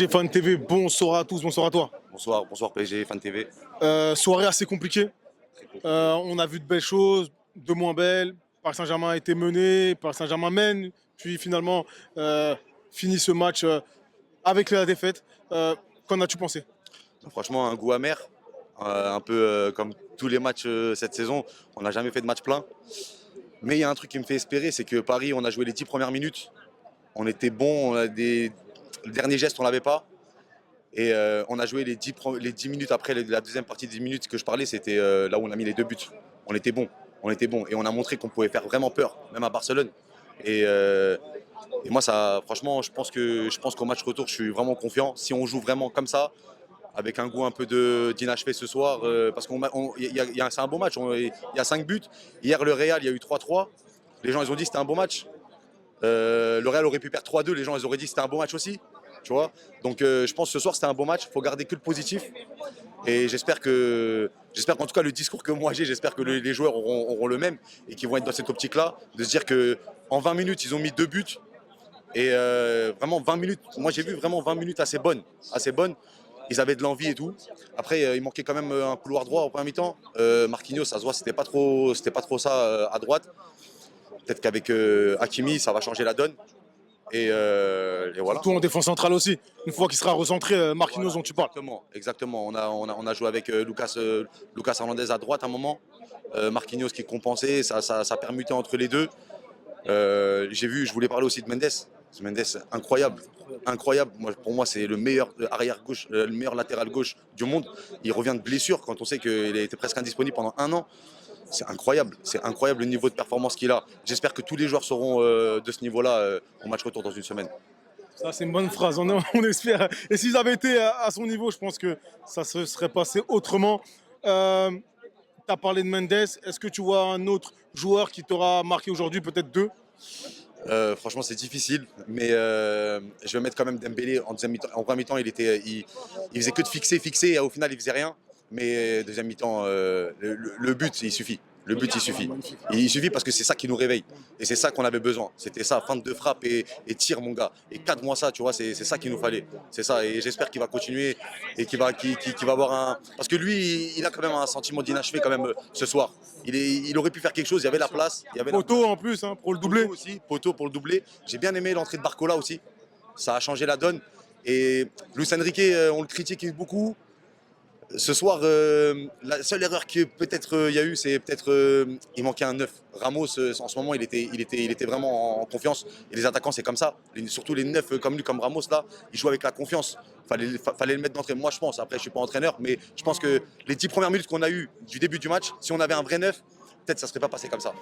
PSG Fan TV, bonsoir à tous, bonsoir à toi. Bonsoir, bonsoir PSG, Fan TV. Soirée assez compliquée. On a vu de belles choses, de moins belles. Paris Saint-Germain a été mené, Paris Saint-Germain mène, puis finalement finit ce match avec la défaite. Qu'en as-tu pensé? Franchement, un goût amer, un peu comme tous les matchs cette saison. On n'a jamais fait de match plein. Mais il y a un truc qui me fait espérer, c'est que Paris, on a joué les 10 premières minutes. On était bon, le dernier geste, on l'avait pas. Et on a joué les 10 minutes après la deuxième partie des 10 minutes que je parlais, c'était là où on a mis les 2 buts. On était bon, on était bon. Et on a montré qu'on pouvait faire vraiment peur, même à Barcelone. Et, euh, et moi, ça, franchement, je pense qu'au match retour, je suis vraiment confiant. Si on joue vraiment comme ça, avec un goût un peu d'inachevé ce soir, parce c'est un bon match. Il y a 5 buts. Hier, le Real, il y a eu 3-3. Les gens, ils ont dit que c'était un bon match. Le Real aurait pu perdre 3-2. Les gens, ils auraient dit que c'était un bon match aussi. Tu vois, donc je pense que ce soir c'était un bon match. Il faut garder que le positif. Et j'espère qu'en tout cas le discours que moi j'ai, j'espère que les joueurs auront le même et qu'ils vont être dans cette optique-là, de se dire que en 20 minutes ils ont mis 2 buts et vraiment 20 minutes. Moi j'ai vu vraiment 20 minutes assez bonnes, assez bonnes. Ils avaient de l'envie et tout. Après il manquait quand même un couloir droit au premier mi-temps. Marquinhos, ça se voit, c'était pas trop ça à droite. Peut-être qu'avec Hakimi ça va changer la donne. Et voilà. Surtout en défense centrale aussi. Une fois qu'il sera recentré, Marquinhos Voilà, dont tu parles. exactement. On a joué avec Lucas Hernandez à droite à un moment. Marquinhos qui compensait, ça permutait entre les deux. Je voulais parler aussi de Mendes. Mendes, incroyable. Incroyable. Pour moi, c'est le meilleur arrière gauche, le meilleur latéral gauche du monde. Il revient de blessure quand on sait qu'il a été presque indisponible pendant un an. C'est incroyable le niveau de performance qu'il a. J'espère que tous les joueurs seront de ce niveau-là au match retour dans une semaine. Ça, c'est une bonne phrase, on espère. Et s'ils avaient été à son niveau, je pense que ça se serait passé autrement. Tu as parlé de Mendes. Est-ce que tu vois un autre joueur qui t'aura marqué aujourd'hui, peut-être deux? Franchement, c'est difficile, mais je vais mettre quand même Dembélé en deuxième mi-temps. En premier mi-temps, il faisait que de fixer, et au final, il faisait rien. Mais deuxième mi-temps, le but, il suffit. Le but, il suffit. Il suffit parce que c'est ça qui nous réveille. Et c'est ça qu'on avait besoin. C'était ça, fin de frappe et tire, mon gars. Et cadre-moi ça, tu vois, c'est ça qu'il nous fallait. C'est ça. Et j'espère qu'il va continuer et qu'il va avoir un. Parce que lui, il a quand même un sentiment d'inachevé quand même ce soir. Il aurait pu faire quelque chose, il y avait la place. Il y avait la Poteau en plus, hein, pour le doubler. Poteau pour le doubler. J'ai bien aimé l'entrée de Barcola aussi. Ça a changé la donne. Et Luis Enrique, on le critique beaucoup. Ce soir, la seule erreur que peut-être il y a eu, c'est peut-être il manquait un 9. Ramos, en ce moment, il était vraiment en confiance. Et les attaquants, c'est comme ça. Surtout les 9 comme lui, comme Ramos, là, ils jouent avec la confiance. Fallait le mettre d'entrée. Moi, je pense, après, je ne suis pas entraîneur, mais je pense que les 10 premières minutes qu'on a eues du début du match, si on avait un vrai 9, peut-être ça ne serait pas passé comme ça.